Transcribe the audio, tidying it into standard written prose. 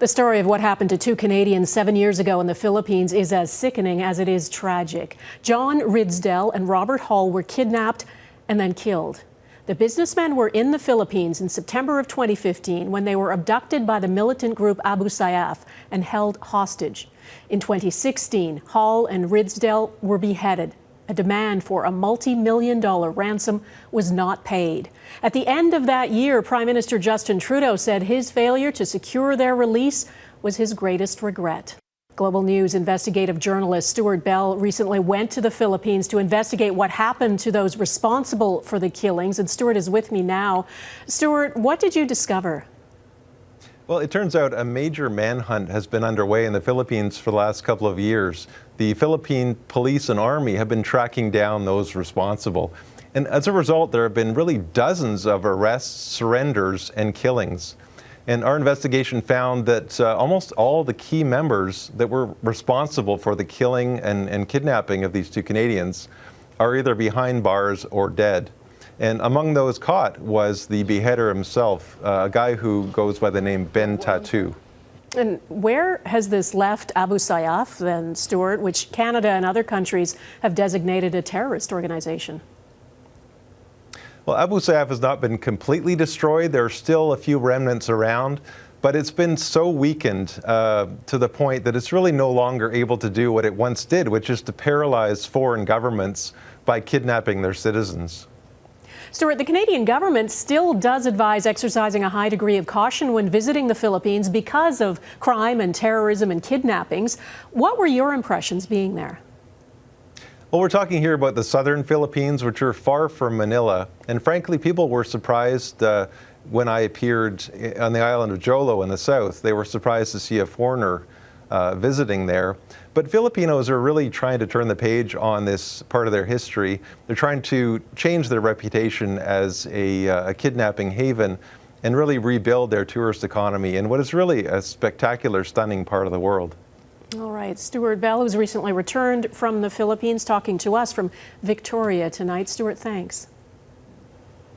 The story of what happened to two Canadians 7 years ago in the Philippines is as sickening as it is tragic. John Ridsdel and Robert Hall were kidnapped and then killed. The businessmen were in the Philippines in September of 2015 when they were abducted by the militant group Abu Sayyaf and held hostage. In 2016, Hall and Ridsdel were beheaded. A demand for a multi-million-dollar ransom was not paid. At the end of that year, Prime Minister Justin Trudeau said his failure to secure their release was his greatest regret. Global News investigative journalist Stewart Bell recently went to the Philippines to investigate what happened to those responsible for the killings, and Stewart is with me now. Stewart, what did you discover? Well, it turns out a major manhunt has been underway in the Philippines for the last couple of years. The Philippine police and army have been tracking down those responsible. And as a result, there have been really dozens of arrests, surrenders, and killings. And our investigation found that almost all the key members that were responsible for the killing and kidnapping of these two Canadians are either behind bars or dead. And among those caught was the beheader himself, a guy who goes by the name Ben Tattoo. And where has this left Abu Sayyaf then, Stewart, which Canada and other countries have designated a terrorist organization? Well, Abu Sayyaf has not been completely destroyed. There are still a few remnants around, but it's been so weakened to the point that it's really no longer able to do what it once did, which is to paralyze foreign governments by kidnapping their citizens. Stewart, the Canadian government still does advise exercising a high degree of caution when visiting the Philippines because of crime and terrorism and kidnappings. What were your impressions being there? Well, we're talking here about the southern Philippines, which are far from Manila. And frankly, people were surprised when I appeared on the island of Jolo in the south. They were surprised to see a foreigner visiting there. But Filipinos are really trying to turn the page on this part of their history. They're trying to change their reputation as a kidnapping haven and really rebuild their tourist economy in what is really a spectacular, stunning part of the world. All right. Stewart Bell, who's recently returned from the Philippines, talking to us from Victoria tonight. Stewart, thanks.